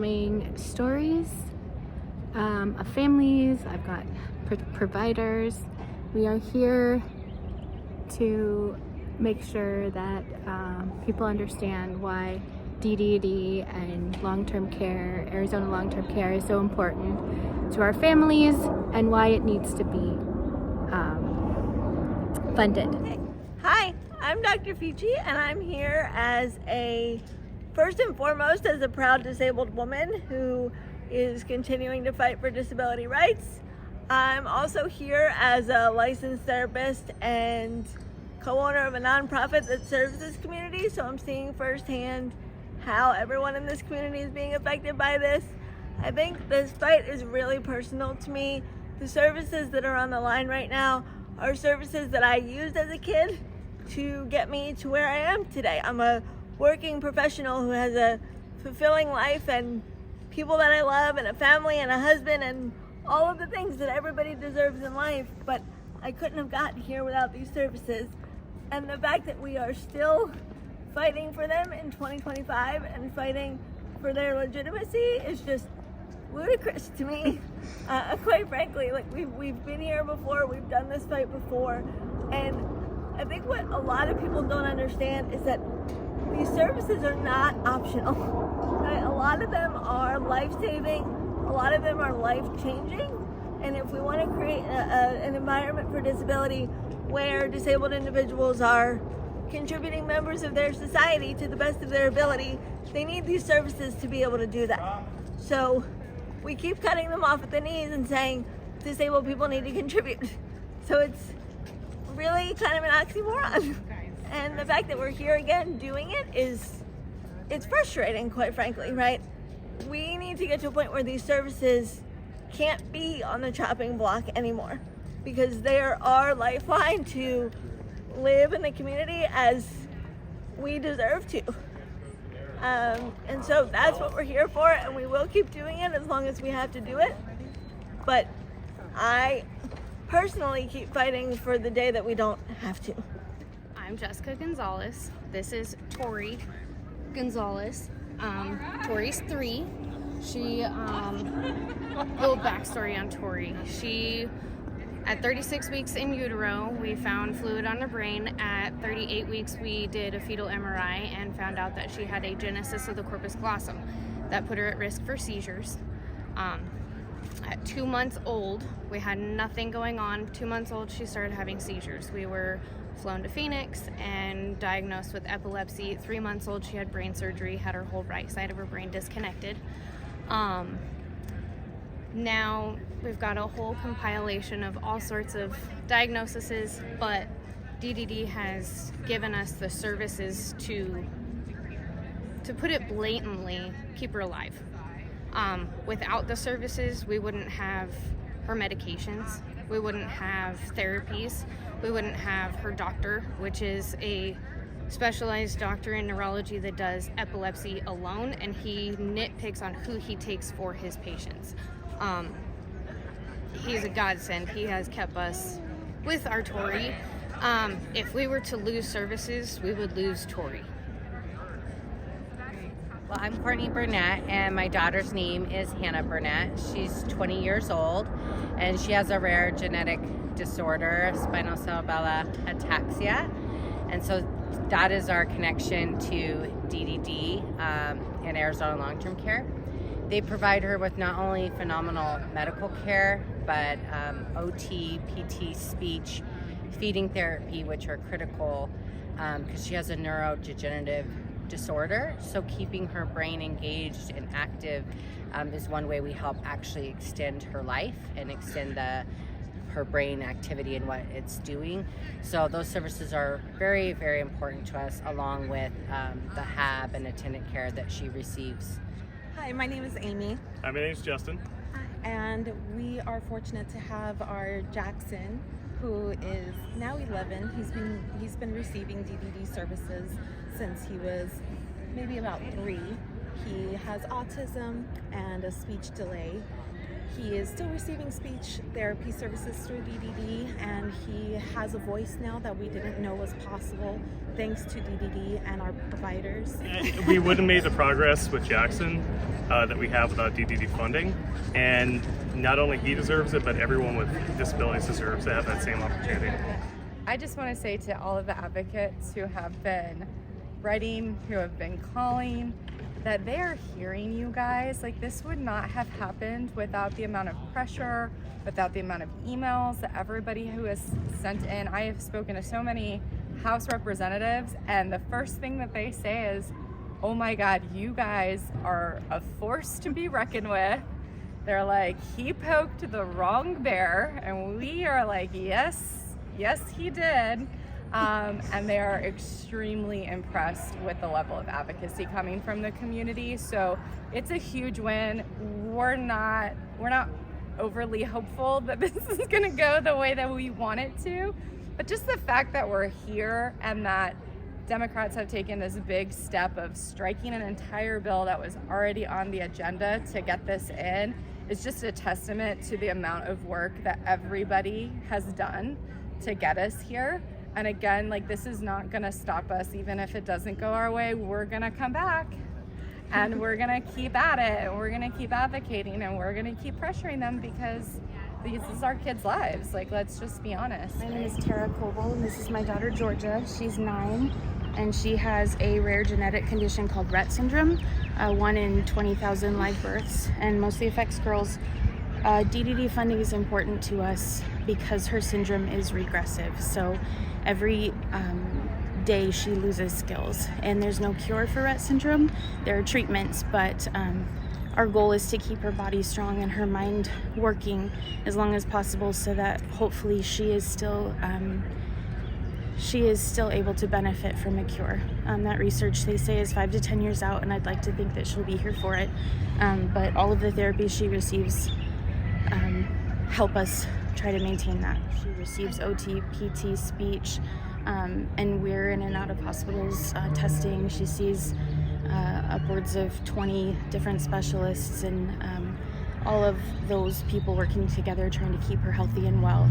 heartwarming stories of families. I've got providers. We are here to make sure that people understand why DDD and long-term care, Arizona long-term care, is so important to our families and why it needs to be funded. Hi, I'm Dr. Fici, and I'm here as first and foremost, as a proud disabled woman who is continuing to fight for disability rights. I'm also here as a licensed therapist and co-owner of a nonprofit that serves this community, so I'm seeing firsthand how everyone in this community is being affected by this. I think this fight is really personal to me. The services that are on the line right now are services that I used as a kid to get me to where I am today. I'm a working professional who has a fulfilling life and people that I love and a family and a husband and all of the things that everybody deserves in life, but I couldn't have gotten here without these services. And the fact that we are still fighting for them in 2025 and fighting for their legitimacy is just ludicrous to me. Quite frankly, like we've been here before, we've done this fight before, and I think what a lot of people don't understand is that these services are not optional. Right? A lot of them are life-saving, a lot of them are life-changing, and if we want to create an environment for disability where disabled individuals are contributing members of their society to the best of their ability, they need these services to be able to do that. So we keep cutting them off at the knees and saying disabled people need to contribute. So it's really kind of an oxymoron. And the fact that we're here again doing it it's frustrating, quite frankly, right? We need to get to a point where these services can't be on the chopping block anymore, because they are our lifeline to live in the community as we deserve to. And so that's what we're here for, and we will keep doing it as long as we have to do it. But I personally keep fighting for the day that we don't have to. I'm Jessica Gonzalez. This is Tori Gonzalez. Tori's 3. She, little backstory on Tori. She, at 36 weeks in utero, we found fluid on her brain. At 38 weeks, we did a fetal MRI and found out that she had a genesis of the corpus callosum. That put her at risk for seizures. At 2 months old, we had nothing going on. 2 months old, she started having seizures. We were flown to Phoenix and diagnosed with epilepsy. 3 months old, she had brain surgery, had her whole right side of her brain disconnected. Now we've got a whole compilation of all sorts of diagnoses, but DDD has given us the services to put it blatantly, keep her alive. Without the services, we wouldn't have her medications, we wouldn't have therapies, we wouldn't have her doctor, which is a specialized doctor in neurology that does epilepsy alone, and he nitpicks on who he takes for his patients. He's a godsend. He has kept us with our Tori. If we were to lose services, we would lose Tori. Well, I'm Courtney Burnett, and my daughter's name is Hannah Burnett. She's 20 years old, and she has a rare genetic disorder, spinal cerebral ataxia. And so that is our connection to DDD in Arizona long-term care. They provide her with not only phenomenal medical care, but OT, PT, speech, feeding therapy, which are critical because she has a neurodegenerative disorder. So keeping her brain engaged and active is one way we help actually extend her life and extend her brain activity and what it's doing. So those services are very, very important to us, along with the HAB and attendant care that she receives. Hi, my name is Amy. Hi, my name is Justin. And we are fortunate to have our Jackson, who is now 11. He's been receiving DDD services since he was maybe about 3. He has autism and a speech delay. He is still receiving speech therapy services through DDD, and he has a voice now that we didn't know was possible thanks to DDD and our providers. We wouldn't have made the progress with Jackson that we have without DDD funding, and not only he deserves it, but everyone with disabilities deserves to have that same opportunity. I just want to say to all of the advocates who have been writing, who have been calling, that they are hearing you guys. Like, this would not have happened without the amount of pressure, without the amount of emails that everybody who has sent in. I have spoken to so many House representatives, and the first thing that they say is, oh my God, you guys are a force to be reckoned with. They're like, he poked the wrong bear, and we are like, yes, he did. And they are extremely impressed with the level of advocacy coming from the community. So it's a huge win. We're not overly hopeful that this is going to go the way that we want it to, but just the fact that we're here and that Democrats have taken this big step of striking an entire bill that was already on the agenda to get this in is just a testament to the amount of work that everybody has done to get us here. And again, like, this is not gonna stop us. Even if it doesn't go our way, we're gonna come back and we're gonna keep at it, and we're gonna keep advocating, and we're gonna keep pressuring them, because this is our kids' lives. Like, let's just be honest. My name is Tara Coble, and this is my daughter Georgia. She's 9, and she has a rare genetic condition called Rett syndrome, 1 in 20,000 live births, and mostly affects girls. DDD funding is important to us because her syndrome is regressive. So every day she loses skills, and there's no cure for Rett syndrome. There are treatments, but our goal is to keep her body strong and her mind working as long as possible, so that hopefully she is still able to benefit from a cure. That research, they say, is 5 to 10 years out, and I'd like to think that she'll be here for it. But all of the therapies she receives help us try to maintain that. She receives OT, PT, speech, and we're in and out of hospitals testing. She sees upwards of 20 different specialists, and all of those people working together trying to keep her healthy and well.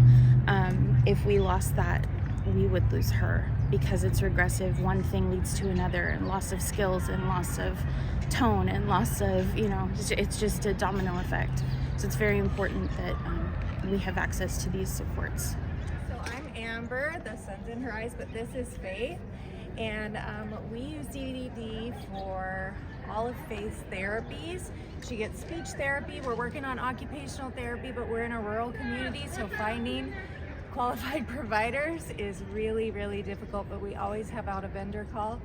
If we lost that, we would lose her, because it's regressive. One thing leads to another, and loss of skills, and loss of tone, and loss of, it's just a domino effect. So it's very important that we have access to these supports. So I'm Amber, the sun's in her eyes, but this is Faith. And we use DDD for all of Faith's therapies. She gets speech therapy. We're working on occupational therapy, but we're in a rural community, so finding qualified providers is really, really difficult, but we always have out a vendor call.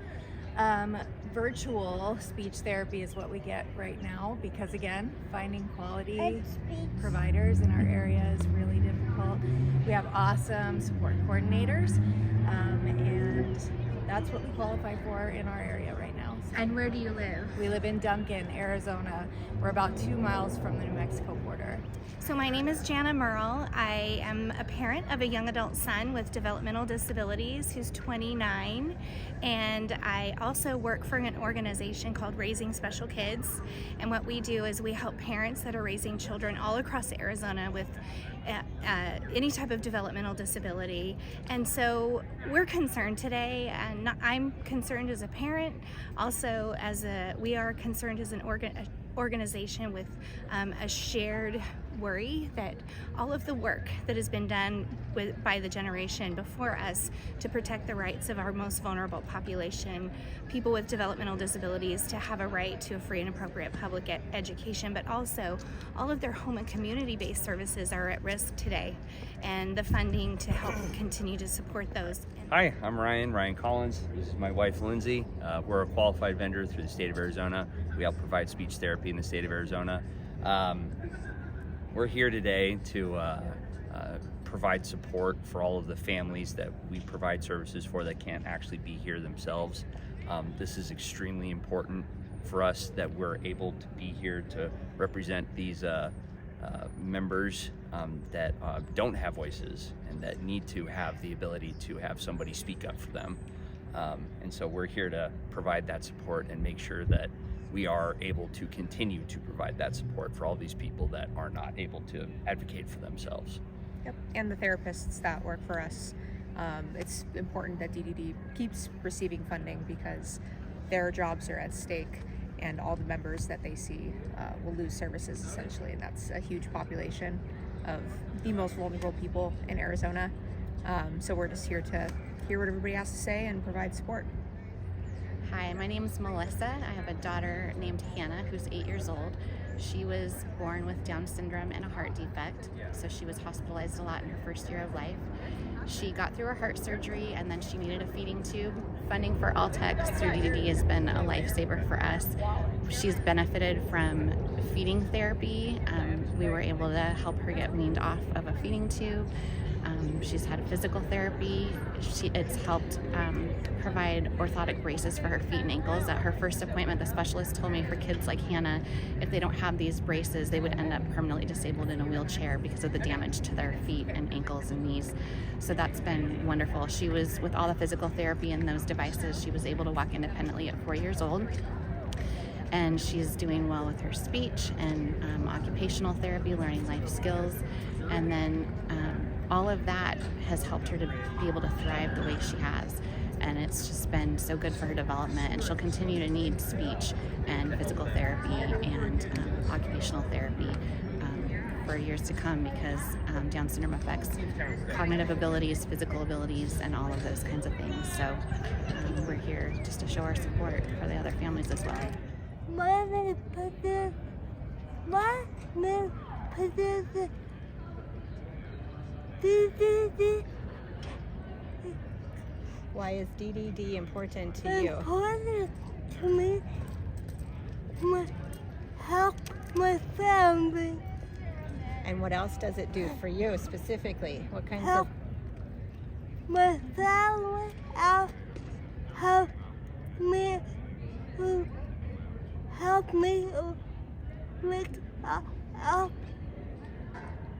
Virtual speech therapy is what we get right now, because again, finding quality providers in our area is really difficult. We have awesome support coordinators, and that's what we qualify for in our area right now. So And where do you live? we live in Duncan, Arizona. We're about 2 miles from the New Mexico border. So my name is Jana Merle. I am a parent of a young adult son with developmental disabilities who's 29, and I also work for an organization called Raising Special Kids. And what we do is we help parents that are raising children all across Arizona with any type of developmental disability. And so we're concerned today, and I'm concerned as a parent, also we are concerned as an organization with a shared worry that all of the work that has been done by the generation before us to protect the rights of our most vulnerable population, people with developmental disabilities, to have a right to a free and appropriate public education, but also all of their home and community-based services are at risk today, and the funding to help continue to support those. Hi, I'm Ryan Collins. This is my wife, Lindsay. We're a qualified vendor through the state of Arizona. We help provide speech therapy in the state of Arizona. We're here today to provide support for all of the families that we provide services for that can't actually be here themselves. This is extremely important for us that we're able to be here to represent these members that don't have voices and that need to have the ability to have somebody speak up for them. And so we're here to provide that support and make sure that we are able to continue to provide that support for all these people that are not able to advocate for themselves. Yep, and the therapists that work for us. It's important that DDD keeps receiving funding because their jobs are at stake, and all the members that they see will lose services essentially, and that's a huge population of the most vulnerable people in Arizona. So we're just here to hear what everybody has to say and provide support. Hi, my name is Melissa. I have a daughter named Hannah who's 8 years old. She was born with Down syndrome and a heart defect, so she was hospitalized a lot in her first year of life. She got through her heart surgery and then she needed a feeding tube. Funding for ALTCS through DDD has been a lifesaver for us. She's benefited from feeding therapy. We were able to help her get weaned off of a feeding tube. She's had physical therapy. It's helped provide orthotic braces for her feet and ankles. At her first appointment, the specialist told me for kids like Hannah, if they don't have these braces, they would end up permanently disabled in a wheelchair because of the damage to their feet and ankles and knees. So that's been wonderful. She was, with all the physical therapy and those devices, she was able to walk independently at 4 years old. And she's doing well with her speech and occupational therapy, learning life skills. And then all of that has helped her to be able to thrive the way she has. And it's just been so good for her development. And she'll continue to need speech and physical therapy and occupational therapy for years to come, because Down syndrome affects cognitive abilities, physical abilities, and all of those kinds of things. So we're here just to show our support for the other families as well. Why is DDD important to you? Important to me. Help my family. And what else does it do for you specifically? What kinds help of... my family. Help me. Help me.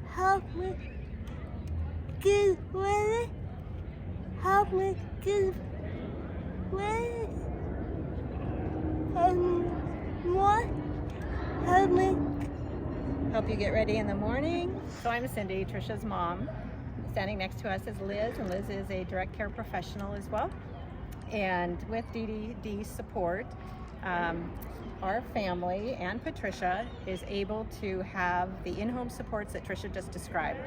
Help me get ready. Help me get ready. What? Help me. Help you get ready in the morning. So I'm Cindy, Trisha's mom. Standing next to us is Liz, and Liz is a direct care professional as well. And with DDD support, our family and Patricia is able to have the in-home supports that Trisha just described.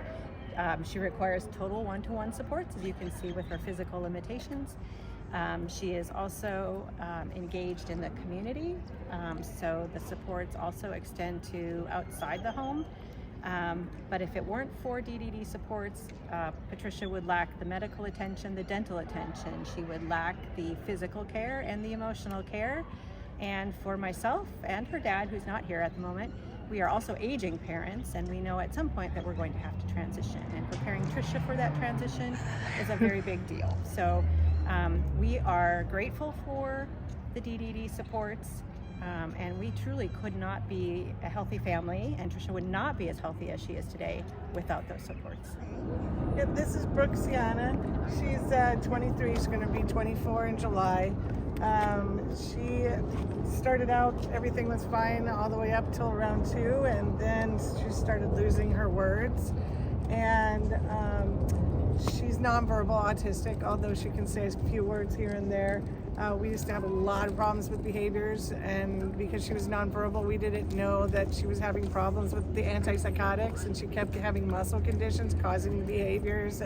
She requires total one-to-one supports, as you can see with her physical limitations. She is also engaged in the community, so the supports also extend to outside the home. But if it weren't for DDD supports, Patricia would lack the medical attention, the dental attention. She would lack the physical care and the emotional care. And for myself and her dad, who's not here at the moment, we are also aging parents, and we know at some point that we're going to have to transition. And preparing Trisha for that transition is a very big deal. So we are grateful for the DDD supports, and we truly could not be a healthy family, and Trisha would not be as healthy as she is today without those supports. Yep, this is Brooksiana. She's 23, she's going to be 24 in July. She started out, everything was fine all the way up till round 2, and then she started losing her words. And she's nonverbal autistic, although she can say a few words here and there. We used to have a lot of problems with behaviors, and because she was nonverbal, we didn't know that she was having problems with the antipsychotics, and she kept having muscle conditions causing the behaviors.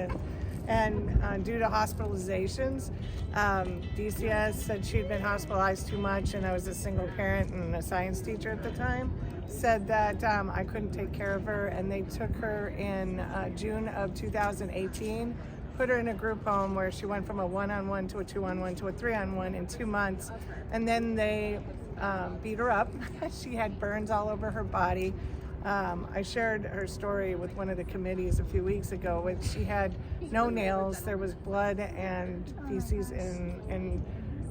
And due to hospitalizations, DCS said she'd been hospitalized too much, and I was a single parent and a science teacher at the time, said that I couldn't take care of her, and they took her in June of 2018, put her in a group home where she went from a 1-on-1 to a 2-on-1 to a 3-on-1 in 2 months, and then they beat her up. She had burns all over her body. I shared her story with one of the committees a few weeks ago, which she had no nails, there was blood and feces in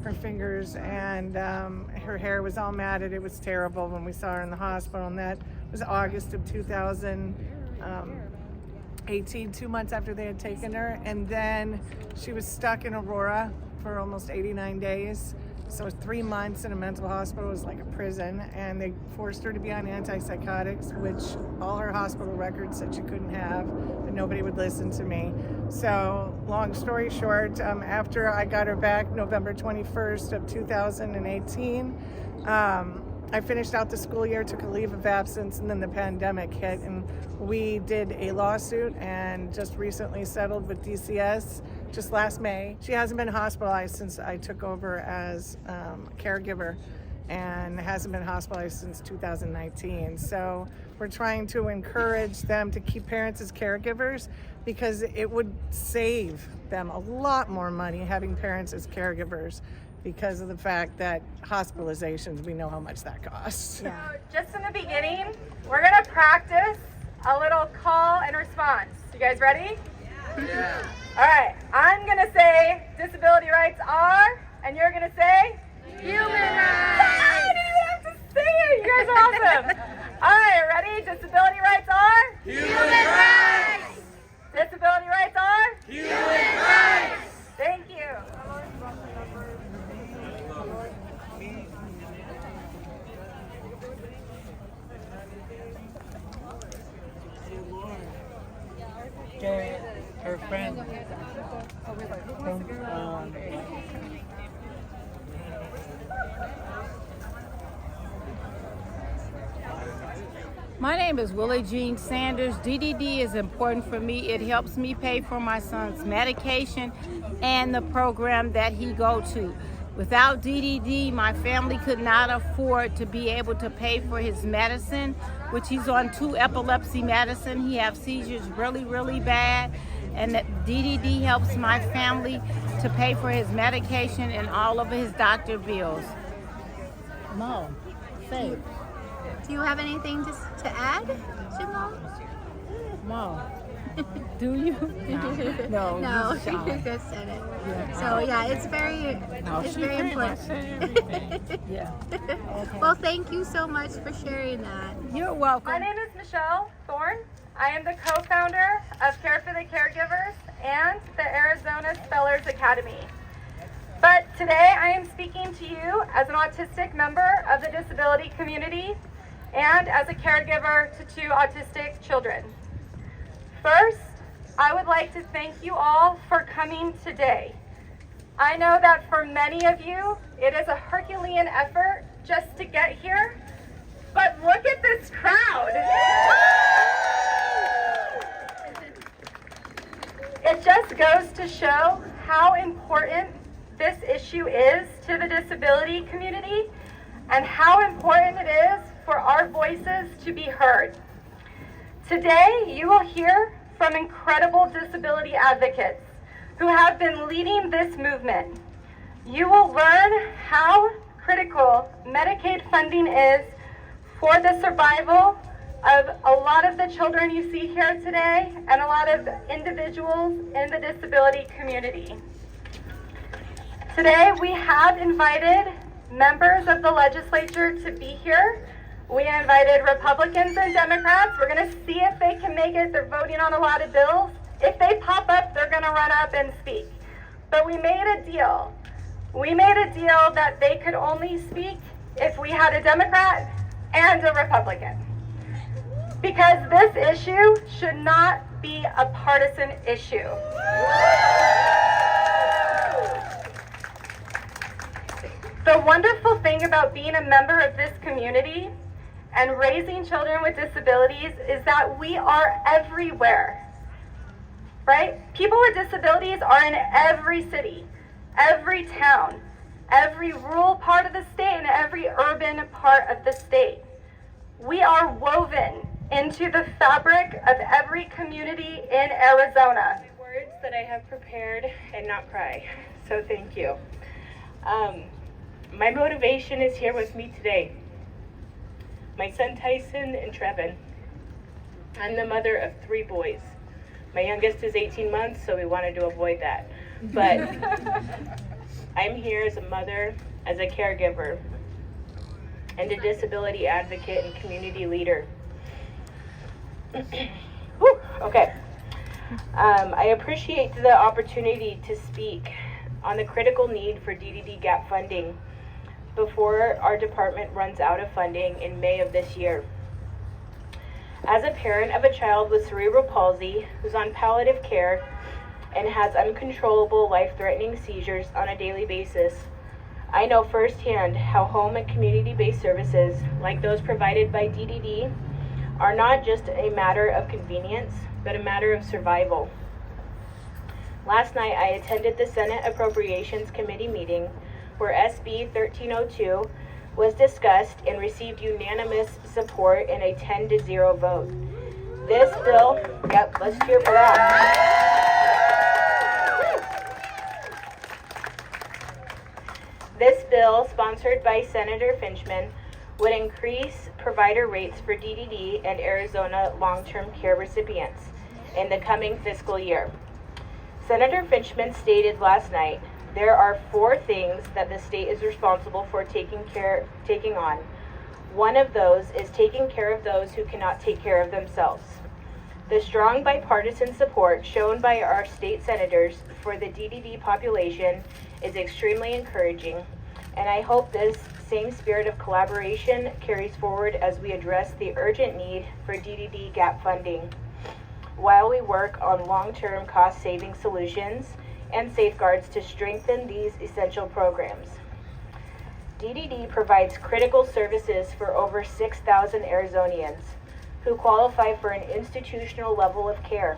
her fingers, and her hair was all matted. It was terrible when we saw her in the hospital, and that was August of 2018, 2 months after they had taken her. And then she was stuck in Aurora for almost 89 days. So 3 months in a mental hospital was like a prison, and they forced her to be on antipsychotics, which all her hospital records said she couldn't have, but nobody would listen to me. So long story short, after I got her back November 21st of 2018, I finished out the school year, took a leave of absence, and then the pandemic hit, and we did a lawsuit and just recently settled with DCS just last May. She hasn't been hospitalized since I took over as a caregiver, and hasn't been hospitalized since 2019. So we're trying to encourage them to keep parents as caregivers, because it would save them a lot more money having parents as caregivers, because of the fact that hospitalizations, we know how much that costs. Yeah. So just in the beginning, we're gonna practice a little call and response. You guys ready? Yeah. All right, I'm gonna say disability rights are, and you're gonna say human rights. I didn't even have to say it. You guys are awesome. All right, ready? Disability rights are human rights. Disability rights are human rights. Thank you. Her friend. My name is Willie Jean Sanders. DDD is important for me. It helps me pay for my son's medication and the program that he go to. Without DDD, my family could not afford to be able to pay for his medicine, which he's on 2 epilepsy medicine. He has seizures really, really bad. And that DDD helps my family to pay for his medication and all of his doctor bills. Mom, say. Do you have anything to add, Jamal? Mom, do you? No. No, you just said it. Yeah. So yeah, it's very important. Yeah. Okay. Well, thank you so much for sharing that. You're welcome. My name is Michelle Thorne. I am the co-founder of Care for the Caregivers and the Arizona Spellers Academy. But today I am speaking to you as an autistic member of the disability community and as a caregiver to 2 autistic children. First, I would like to thank you all for coming today. I know that for many of you, it is a Herculean effort just to get here, but look at this crowd. It just goes to show how important this issue is to the disability community and how important it is for our voices to be heard. Today, you will hear from incredible disability advocates who have been leading this movement. You will learn how critical Medicaid funding is for the survival of a lot of the children you see here today and a lot of individuals in the disability community. Today, we have invited members of the legislature to be here. We invited Republicans and Democrats. We're going to see if they can make it. They're voting on a lot of bills. If they pop up, they're going to run up and speak. But we made a deal. We made a deal that they could only speak if we had a Democrat and a Republican. Because this issue should not be a partisan issue. The wonderful thing about being a member of this community and raising children with disabilities is that we are everywhere, right? People with disabilities are in every city, every town, every rural part of the state, and every urban part of the state. We are woven into the fabric of every community in Arizona. Words that I have prepared and not cry, so thank you. My motivation is here with me today. My son Tyson and Trevin. I'm the mother of 3 boys. My youngest is 18 months, so we wanted to avoid that. But I'm here as a mother, as a caregiver, and a disability advocate and community leader. Whew, okay. I appreciate the opportunity to speak on the critical need for DDD gap funding before our department runs out of funding in May of this year. As a parent of a child with cerebral palsy who's on palliative care and has uncontrollable life-threatening seizures on a daily basis, I know firsthand how home and community-based services like those provided by DDD are not just a matter of convenience, but a matter of survival. Last night I attended the Senate Appropriations Committee meeting where SB 1302 was discussed and received unanimous support in a 10-0 vote. This bill, yep, let's cheer for that. This bill, sponsored by Senator Finchman, would increase provider rates for DDD and Arizona long-term care recipients in the coming fiscal year. Senator Finchman stated last night, there are 4 things that the state is responsible for taking on. One of those is taking care of those who cannot take care of themselves. The strong bipartisan support shown by our state senators for the DDD population is extremely encouraging, and I hope this same spirit of collaboration carries forward as we address the urgent need for DDD gap funding, while we work on long-term cost-saving solutions and safeguards to strengthen these essential programs. DDD provides critical services for over 6,000 Arizonians who qualify for an institutional level of care.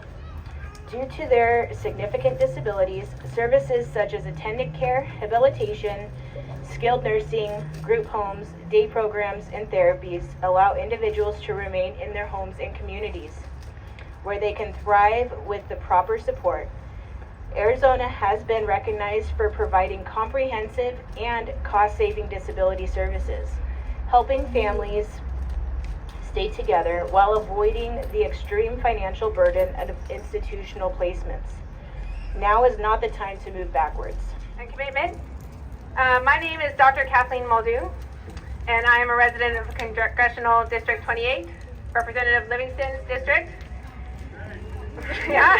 Due to their significant disabilities, services such as attendant care, habilitation, skilled nursing, group homes, day programs, and therapies allow individuals to remain in their homes and communities where they can thrive with the proper support. Arizona has been recognized for providing comprehensive and cost-saving disability services, helping families stay together while avoiding the extreme financial burden of institutional placements. Now is not the time to move backwards. And commitment. My name is Dr. Kathleen Muldoon, and I am a resident of Congressional District 28, Representative Livingston's district. Yeah.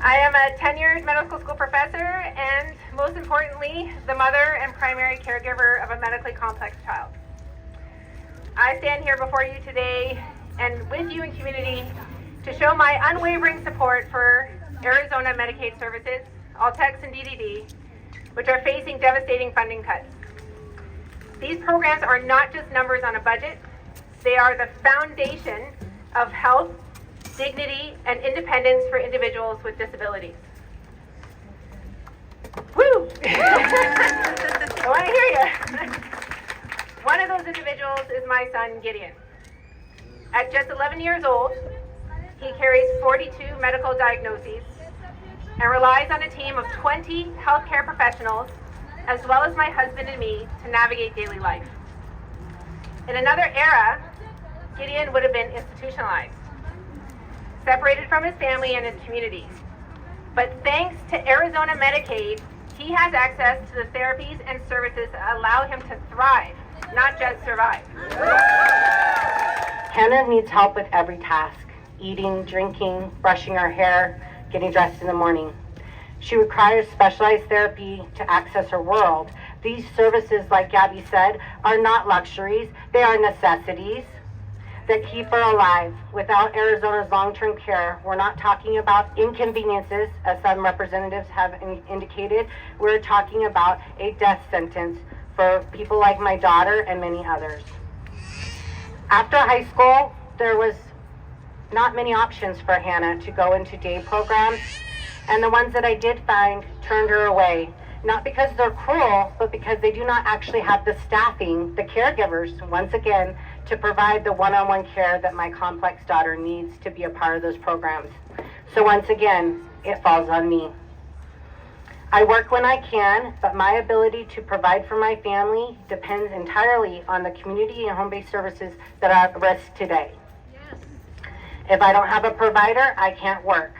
I am a tenured medical school professor and, most importantly, the mother and primary caregiver of a medically complex child. I stand here before you today and with you in community to show my unwavering support for Arizona Medicaid services, ALTCS and DDD, which are facing devastating funding cuts. These programs are not just numbers on a budget, they are the foundation of health, dignity, and independence for individuals with disabilities. Woo! I want to hear you. One of those individuals is my son, Gideon. At just 11 years old, he carries 42 medical diagnoses and relies on a team of 20 healthcare professionals, as well as my husband and me, to navigate daily life. In another era, Gideon would have been institutionalized, separated from his family and his community. But thanks to Arizona Medicaid, he has access to the therapies and services that allow him to thrive, not just survive. Hannah needs help with every task: eating, drinking, brushing her hair, getting dressed in the morning. She requires specialized therapy to access her world. These services, like Gabby said, are not luxuries, they are necessities that keep her alive. Without Arizona's long-term care, we're not talking about inconveniences, as some representatives have indicated. We're talking about a death sentence for people like my daughter and many others. After high school, there was not many options for Hannah to go into day programs, and the ones that I did find turned her away. Not because they're cruel, but because they do not actually have the staffing, the caregivers, once again, to provide the one-on-one care that my complex daughter needs to be a part of those programs. So once again, it falls on me. I work when I can, but my ability to provide for my family depends entirely on the community and home-based services that are at risk today. Yes. If I don't have a provider, I can't work,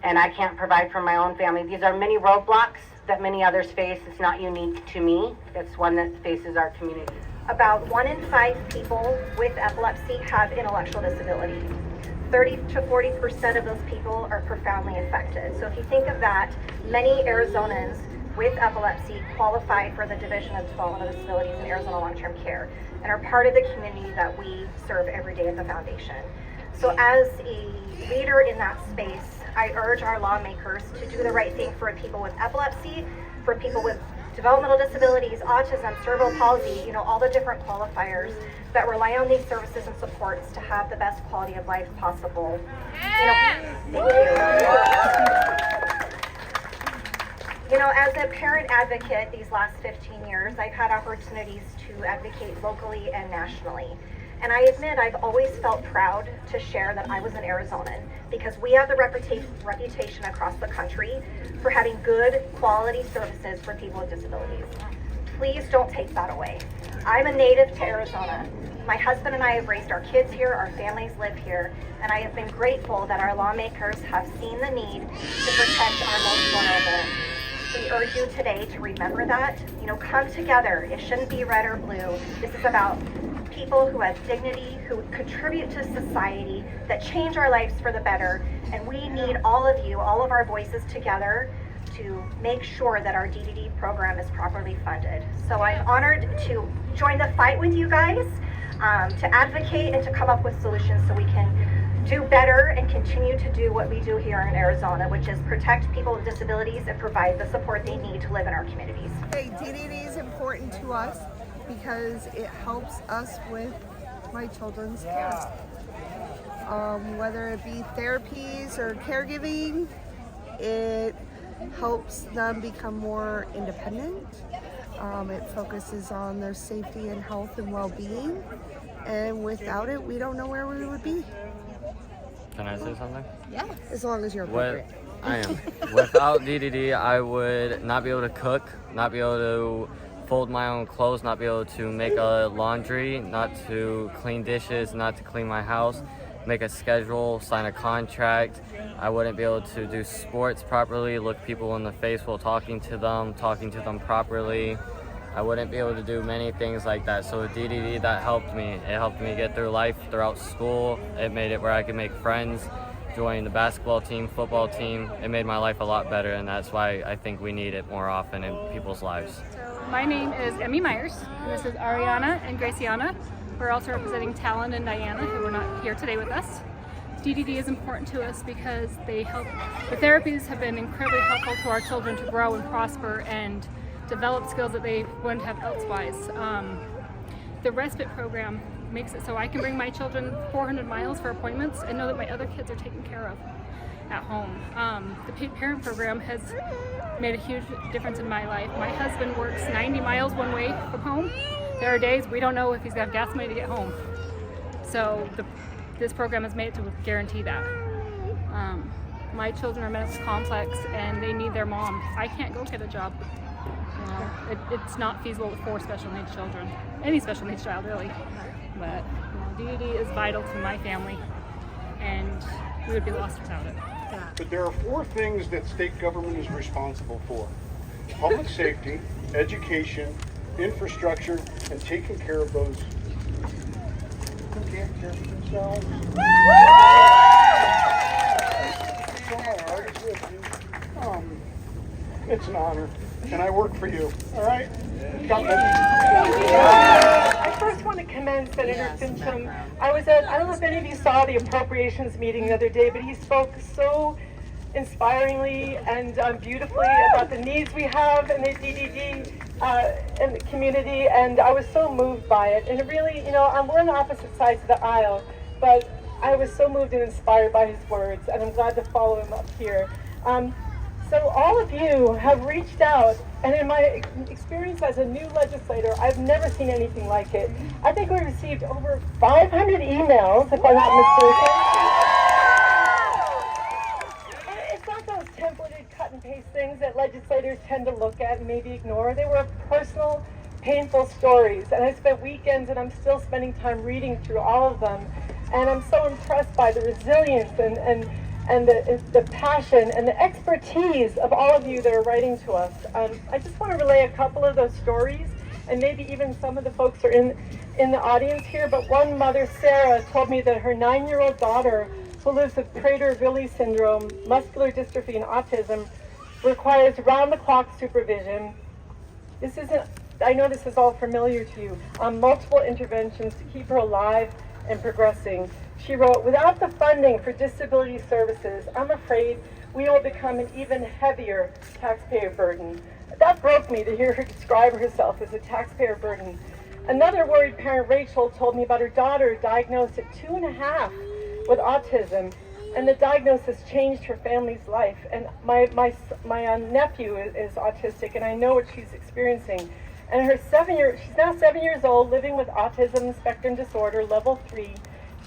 and I can't provide for my own family. These are many roadblocks that many others face. It's not unique to me. It's one that faces our community. About 1 in 5 people with epilepsy have intellectual disability. 30 to 40% of those people are profoundly affected. So if you think of that, many Arizonans with epilepsy qualify for the Division of Developmental Disabilities in Arizona Long-Term Care and are part of the community that we serve every day at the foundation. So as a leader in that space, I urge our lawmakers to do the right thing for people with epilepsy, for people with developmental disabilities, autism, cerebral palsy, all the different qualifiers that rely on these services and supports to have the best quality of life possible. Thank you. As a parent advocate these last 15 years, I've had opportunities to advocate locally and nationally. And I admit I've always felt proud to share that I was an Arizonan because we have the reputation across the country for having good quality services for people with disabilities. Please don't take that away. I'm a native to Arizona. My husband and I have raised our kids here, our families live here, and I have been grateful that our lawmakers have seen the need to protect our most vulnerable. We urge you today to remember that. Come together. It shouldn't be red or blue. This is about people who have dignity, who contribute to society, that change our lives for the better. And we need all of you, all of our voices together to make sure that our DDD program is properly funded. So I'm honored to join the fight with you guys, to advocate and to come up with solutions so we can do better and continue to do what we do here in Arizona, which is protect people with disabilities and provide the support they need to live in our communities. DDD is important to us because it helps us with my children's care. Whether it be therapies or caregiving, it helps them become more independent. It focuses on their safety and health and well-being. And without it, we don't know where we would be. Can I say something? Yeah, as long as you're appropriate. I am. Without DDD, I would not be able to cook, not be able to fold my own clothes, not be able to make a laundry, not to clean dishes, not to clean my house, make a schedule, sign a contract. I wouldn't be able to do sports properly, look people in the face while talking to them properly. I wouldn't be able to do many things like that. So with DDD, that helped me. It helped me get through life throughout school. It made it where I could make friends, join the basketball team, football team. It made my life a lot better, and that's why I think we need it more often in people's lives. My name is Emmy Myers, and this is Ariana and Graciana. We're also representing Talon and Diana, who are not here today with us. DDD is important to us because they help. The therapies have been incredibly helpful to our children to grow and prosper and develop skills that they wouldn't have elsewise. The respite program makes it so I can bring my children 400 miles for appointments and know that my other kids are taken care of at home. The paid parent program has made a huge difference in my life. My husband works 90 miles one way from home. There are days we don't know if he's gonna have gas money to get home. So this program has made it to guarantee that. My children are medically complex and they need their mom. I can't go get a job. It's not feasible with 4 special needs children. Any special needs child, really. But DDD is vital to my family, and we would be lost without it. But there are 4 things that state government is responsible for: public safety, education, infrastructure, and taking care of those who can't care for themselves. So my heart is with you. It's an honor, and I work for you. All right? God bless you. I first want to commend Senator Fincham. I don't know if any of you saw the appropriations meeting the other day, but he spoke so inspiringly and beautifully about the needs we have in the DDD in the community, and I was so moved by it. And it really, we're on the opposite sides of the aisle, but I was so moved and inspired by his words, and I'm glad to follow him up here. So all of you have reached out, and in my experience as a new legislator, I've never seen anything like it. I think we received over 500 emails, if I'm not mistaken. And it's not those templated cut and paste things that legislators tend to look at and maybe ignore. They were personal, painful stories, and I spent weekends, and I'm still spending time reading through all of them. And I'm so impressed by the resilience and the passion and the expertise of all of you that are writing to us. I just want to relay a couple of those stories, and maybe even some of the folks are in the audience here, but one mother, Sarah, told me that her 9-year-old daughter, who lives with Prader-Willi syndrome, muscular dystrophy, and autism, requires round-the-clock supervision. I know this is all familiar to you. Multiple interventions to keep her alive and progressing. She wrote, "Without the funding for disability services, I'm afraid we will become an even heavier taxpayer burden." That broke me to hear her describe herself as a taxpayer burden. Another worried parent, Rachel, told me about her daughter diagnosed at 2.5 with autism, and the diagnosis changed her family's life. And my nephew is autistic, and I know what she's experiencing. And she's now 7 years old, living with autism spectrum disorder, level 3.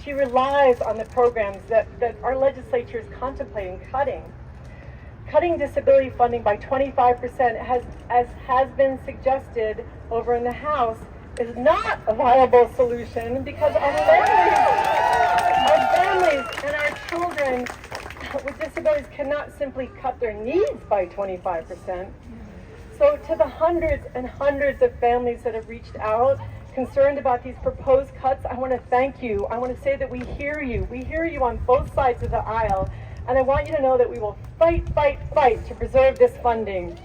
She relies on the programs that our legislature is contemplating cutting. Cutting disability funding by 25%, as has been suggested over in the House, is not a viable solution because our families and our children with disabilities cannot simply cut their needs by 25%. So to the hundreds and hundreds of families that have reached out, concerned about these proposed cuts, I want to thank you. I want to say that we hear you. We hear you on both sides of the aisle. And I want you to know that we will fight, fight, fight to preserve this funding.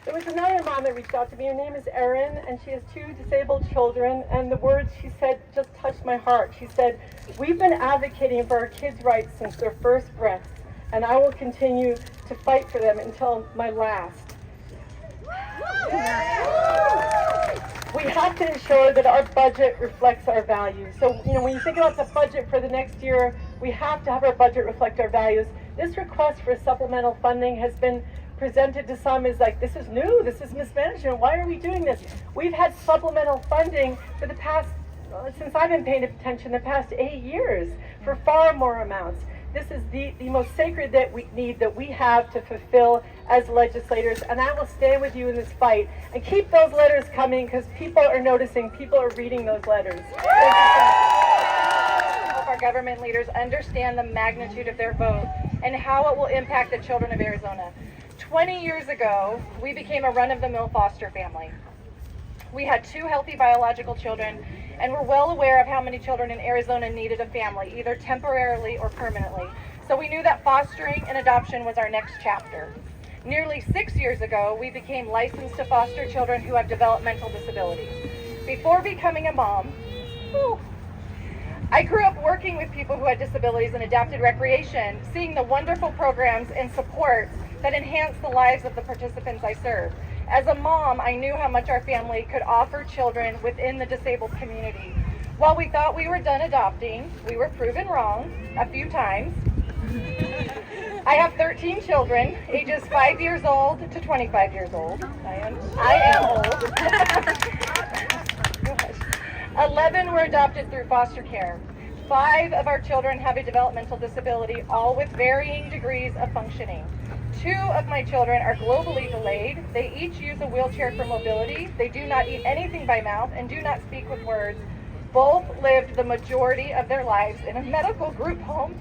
There was another mom that reached out to me. Her name is Erin, and she has 2 disabled children. And the words she said just touched my heart. She said, "We've been advocating for our kids' rights since their first breaths, and I will continue to fight for them until my last." We have to ensure that our budget reflects our values. So, when you think about the budget for the next year, we have to have our budget reflect our values. This request for supplemental funding has been presented to some as like, this is new, this is mismanagement, why are we doing this? We've had supplemental funding for the past, since I've been paying attention, the past 8 years for far more amounts. This is the most sacred need that we have to fulfill as legislators, and I will stay with you in this fight. And keep those letters coming, because people are noticing, people are reading those letters. Help our government leaders understand the magnitude of their vote and how it will impact the children of Arizona. 20 years ago, we became a run-of-the-mill foster family. We had 2 healthy biological children, and we're well aware of how many children in Arizona needed a family, either temporarily or permanently. So we knew that fostering and adoption was our next chapter. Nearly 6 years ago, we became licensed to foster children who have developmental disabilities. Before becoming a mom, I grew up working with people who had disabilities and adapted recreation, seeing the wonderful programs and support that enhance the lives of the participants I serve. As a mom, I knew how much our family could offer children within the disabled community. While we thought we were done adopting, we were proven wrong a few times. I have 13 children, ages 5 years old to 25 years old. I am old. 11 were adopted through foster care. 5 of our children have a developmental disability, all with varying degrees of functioning. 2 of my children are globally delayed. They each use a wheelchair for mobility. They do not eat anything by mouth and do not speak with words. Both lived the majority of their lives in a medical group home.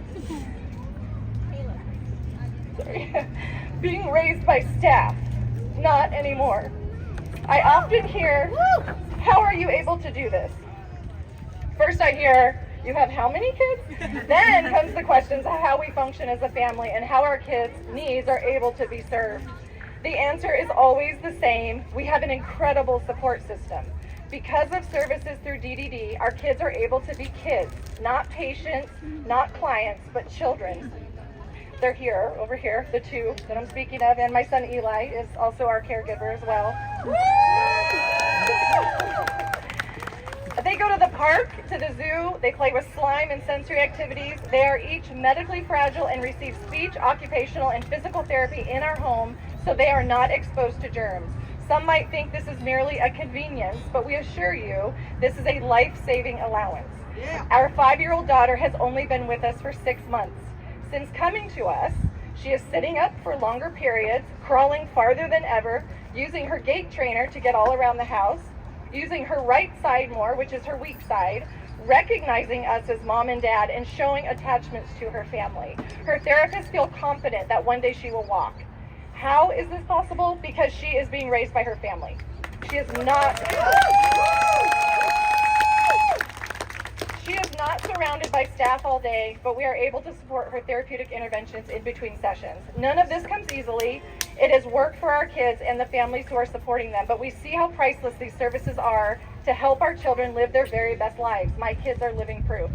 Being raised by staff. Not anymore. I often hear, "How are you able to do this?" First I hear, "You have how many kids?" Then comes the questions of how we function as a family and how our kids' needs are able to be served. The answer is always the same. We have an incredible support system. Because of services through DDD, our kids are able to be kids, not patients, not clients, but children. They're here, over here, the 2 that I'm speaking of, and my son Eli is also our caregiver as well. They go to the park, to the zoo, they play with slime and sensory activities. They are each medically fragile and receive speech, occupational, and physical therapy in our home, so they are not exposed to germs. Some might think this is merely a convenience, but we assure you this is a life-saving allowance. Our 5-year-old daughter has only been with us for 6 months. Since coming to us, she is sitting up for longer periods, crawling farther than ever, using her gait trainer to get all around the house, using her right side more, which is her weak side, recognizing us as mom and dad, and showing attachments to her family. Her therapists feel confident that one day she will walk. How is this possible? Because she is being raised by her family. She is not not surrounded by staff all day, but we are able to support her therapeutic interventions in between sessions. None of this comes easily. It is work for our kids and the families who are supporting them, but we see how priceless these services are to help our children live their very best lives. My kids are living proof.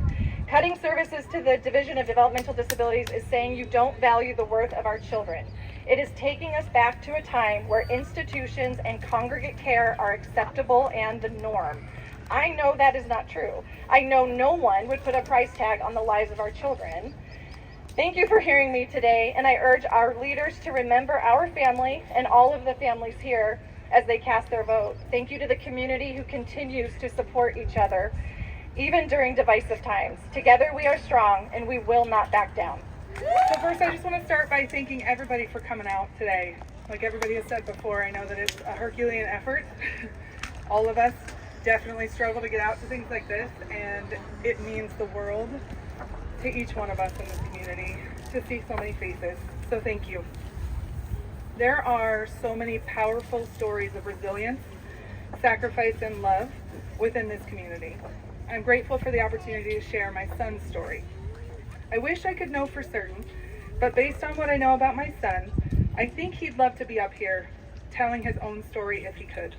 Cutting services to the Division of Developmental Disabilities is saying you don't value the worth of our children. It is taking us back to a time where institutions and congregate care are acceptable and the norm. I know that is not true. I know no one would put a price tag on the lives of our children. Thank you for hearing me today, and I urge our leaders to remember our family and all of the families here as they cast their vote. Thank you to the community who continues to support each other, even during divisive times. Together we are strong, and we will not back down. So first, I just want to start by thanking everybody for coming out today. Like everybody has said before, I know that it's a Herculean effort. All of us definitely struggle to get out to things like this, and it means the world to each one of us in this community to see so many faces. So thank you. There are so many powerful stories of resilience, sacrifice, and love within this community. I'm grateful for the opportunity to share my son's story. I wish I could know for certain, but based on what I know about my son, I think he'd love to be up here telling his own story if he could.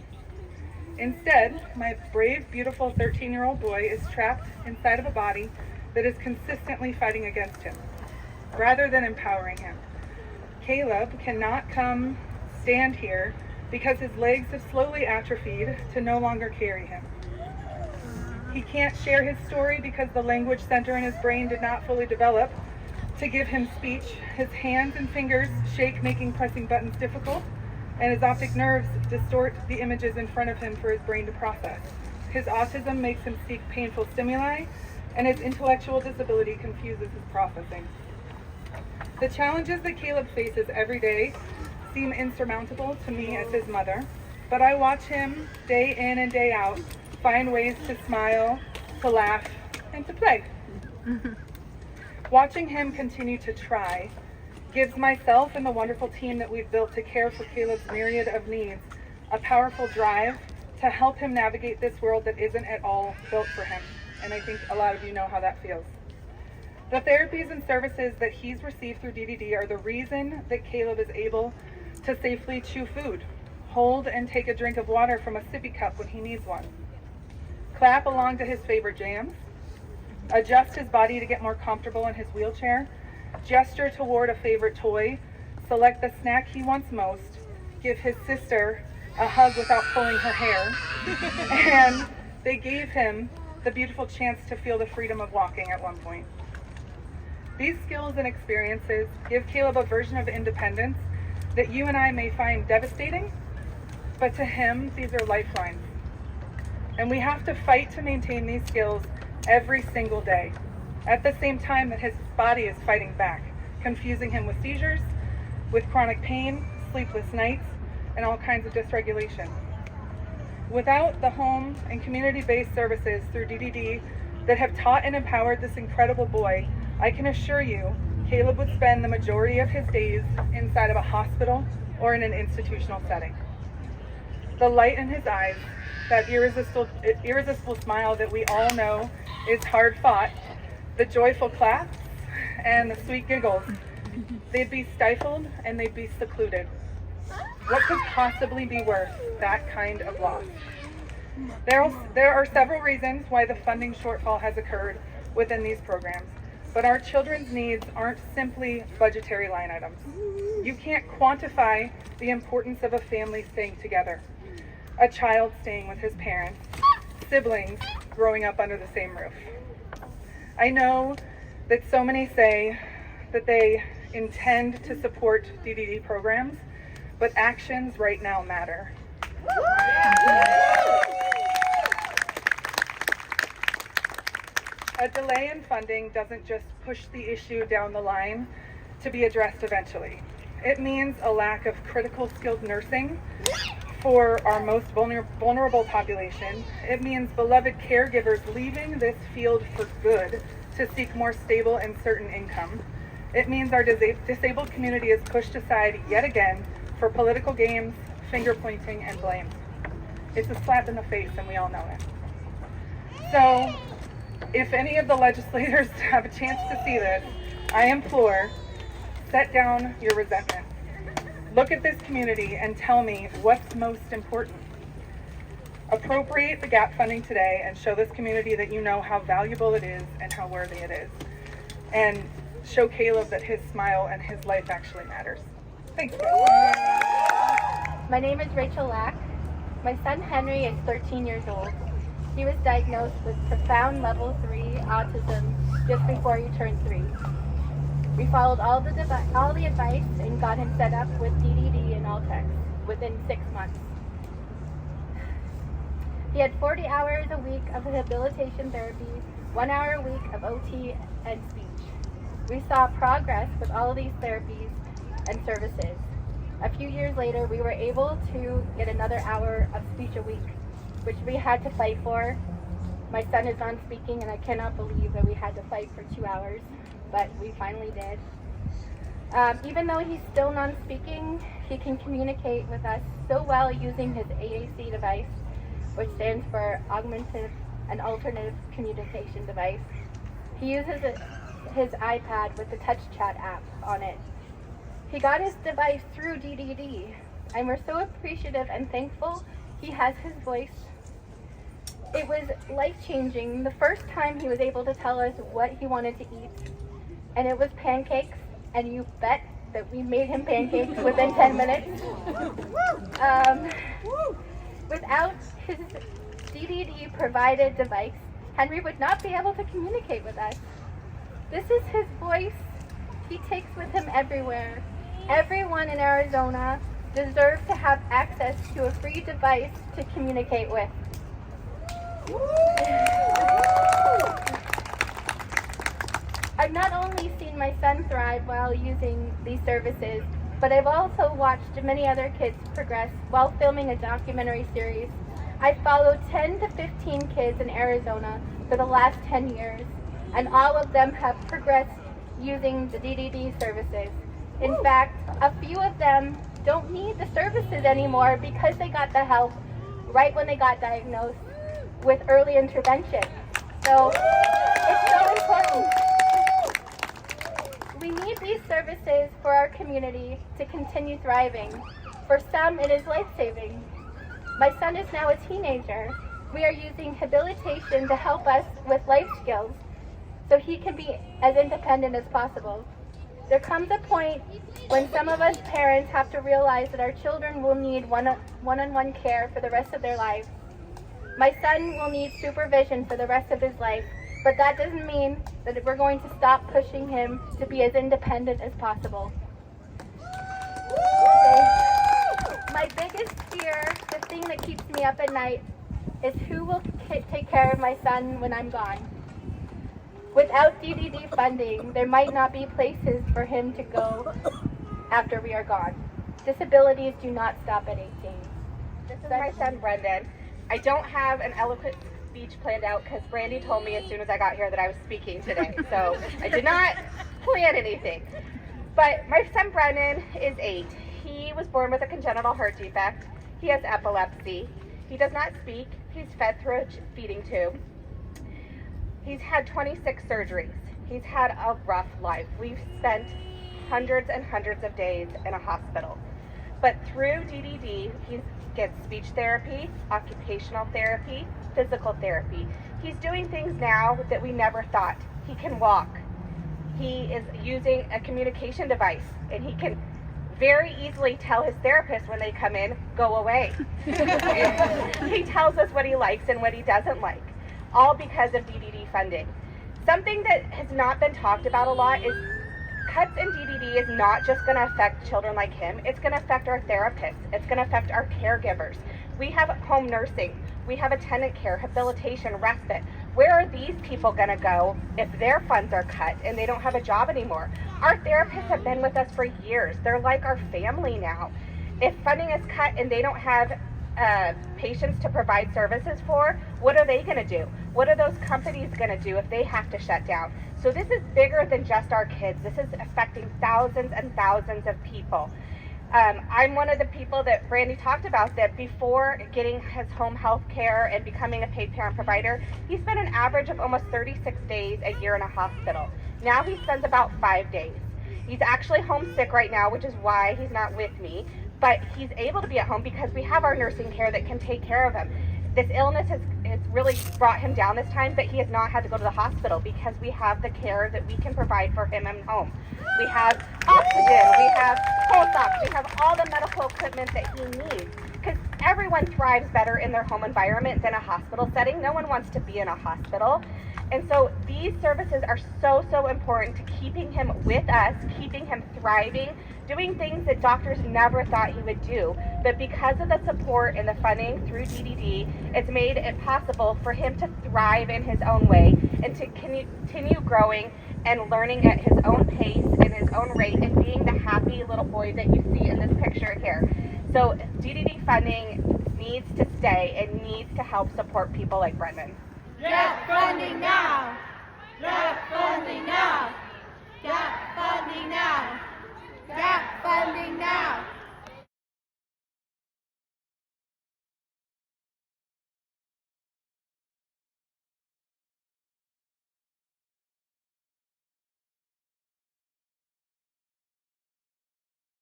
Instead, my brave, beautiful 13-year-old boy is trapped inside of a body that is consistently fighting against him, rather than empowering him. Caleb cannot come stand here because his legs have slowly atrophied to no longer carry him. He can't share his story because the language center in his brain did not fully develop to give him speech. His hands and fingers shake, making pressing buttons difficult, and his optic nerves distort the images in front of him for his brain to process. His autism makes him seek painful stimuli, and his intellectual disability confuses his processing. The challenges that Caleb faces every day seem insurmountable to me as his mother, but I watch him day in and day out find ways to smile, to laugh, and to play. Watching him continue to try gives myself and the wonderful team that we've built to care for Caleb's myriad of needs a powerful drive to help him navigate this world that isn't at all built for him. And I think a lot of you know how that feels. The therapies and services that he's received through DDD are the reason that Caleb is able to safely chew food, hold and take a drink of water from a sippy cup when he needs one, clap along to his favorite jams, adjust his body to get more comfortable in his wheelchair, gesture toward a favorite toy, select the snack he wants most, give his sister a hug without pulling her hair, and they gave him the beautiful chance to feel the freedom of walking at one point. These skills and experiences give Caleb a version of independence that you and I may find devastating, but to him, these are lifelines. And we have to fight to maintain these skills every single day, at the same time that his body is fighting back, confusing him with seizures, with chronic pain, sleepless nights, and all kinds of dysregulation. Without the home and community-based services through DDD that have taught and empowered this incredible boy, I can assure you, Caleb would spend the majority of his days inside of a hospital or in an institutional setting. The light in his eyes, that irresistible smile that we all know is hard fought, the joyful claps, and the sweet giggles, they'd be stifled and they'd be secluded. What could possibly be worth that kind of loss? There are several reasons why the funding shortfall has occurred within these programs, but our children's needs aren't simply budgetary line items. You can't quantify the importance of a family staying together, a child staying with his parents, siblings growing up under the same roof. I know that so many say that they intend to support DDD programs, but actions right now matter. A delay in funding doesn't just push the issue down the line to be addressed eventually. It means a lack of critical skilled nursing for our most vulnerable population. It means beloved caregivers leaving this field for good to seek more stable and certain income. It means our disabled community is pushed aside yet again for political games, finger pointing, and blame. It's a slap in the face, and we all know it. So, if any of the legislators have a chance to see this, I implore, set down your resentment. Look at this community and tell me what's most important. Appropriate the gap funding today and show this community that you know how valuable it is and how worthy it is. And show Caleb that his smile and his life actually matters. Thanks. My name is Rachel Lack. My son Henry is 13 years old. He was diagnosed with profound level 3 autism just before he turned 3. We followed all the advice and got him set up with DDD and ALTCS within 6 months. He had 40 hours a week of rehabilitation therapy, 1 hour a week of OT and speech. We saw progress with all of these therapies and services. A few years later, we were able to get another hour of speech a week, which we had to fight for. My son is non-speaking, and I cannot believe that we had to fight for 2 hours, but we finally did. Even though he's still non-speaking, he can communicate with us so well using his AAC device, which stands for Augmented and Alternative Communication Device. He uses his iPad with the Touch Chat app on it. He got his device through DDD, and we're so appreciative and thankful he has his voice. It was life-changing the first time he was able to tell us what he wanted to eat, and it was pancakes, and you bet that we made him pancakes within 10 minutes. Without his DDD provided device, Henry would not be able to communicate with us. This is his voice he takes with him everywhere. Everyone in Arizona deserves to have access to a free device to communicate with. I've not only seen my son thrive while using these services, but I've also watched many other kids progress while filming a documentary series. I've followed 10 to 15 kids in Arizona for the last 10 years, and all of them have progressed using the DDD services. In fact, a few of them don't need the services anymore because they got the help right when they got diagnosed with early intervention. So it's so important. We need these services for our community to continue thriving. For some, it is life-saving. My son is now a teenager. We are using habilitation to help us with life skills so he can be as independent as possible. There comes a point when some of us parents have to realize that our children will need one-on-one care for the rest of their lives. My son will need supervision for the rest of his life, but that doesn't mean that we're going to stop pushing him to be as independent as possible. My biggest fear, the thing that keeps me up at night, is who will take care of my son when I'm gone. Without DDD funding, there might not be places for him to go after we are gone. Disabilities do not stop at 18. This is my son, Brendan. I don't have an eloquent speech planned out because Brandy told me as soon as I got here that I was speaking today. So I did not plan anything. But my son, Brendan, is 8. He was born with a congenital heart defect. He has epilepsy. He does not speak. He's fed through a feeding tube. He's had 26 surgeries. He's had a rough life. We've spent hundreds and hundreds of days in a hospital. But through DDD, he gets speech therapy, occupational therapy, physical therapy. He's doing things now that we never thought. He can walk. He is using a communication device, and he can very easily tell his therapist when they come in, go away. He tells us what he likes and what he doesn't like, all because of DDD funding. Something that has not been talked about a lot is cuts in DDD is not just going to affect children like him, it's going to affect our therapists, it's going to affect our caregivers. We have home nursing, we have attendant care, habilitation, respite. Where are these people going to go if their funds are cut and they don't have a job anymore? Our therapists have been with us for years. They're like our family now. If funding is cut and they don't have patients to provide services for, what are they going to do? What are those companies going to do if they have to shut down? So this is bigger than just our kids. This is affecting thousands and thousands of people. I'm one of the people that Brandy talked about that before getting his home health care and becoming a paid parent provider, he spent an average of almost 36 days a year in a hospital. Now he spends about 5 days. He's actually homesick right now, which is why he's not with me, but he's able to be at home because we have our nursing care that can take care of him. This illness has really brought him down this time, but he has not had to go to the hospital because we have the care that we can provide for him at home. We have oxygen, we have pulse ox, we have all the medical equipment that he needs. Because everyone thrives better in their home environment than a hospital setting. No one wants to be in a hospital. And so these services are so, so important to keeping him with us, keeping him thriving, doing things that doctors never thought he would do. But because of the support and the funding through DDD, it's made it possible for him to thrive in his own way and to continue growing and learning at his own pace and his own rate and being the happy little boy that you see in this picture here. So DDD funding needs to stay and needs to help support people like Brendan. Get funding now! Get funding now!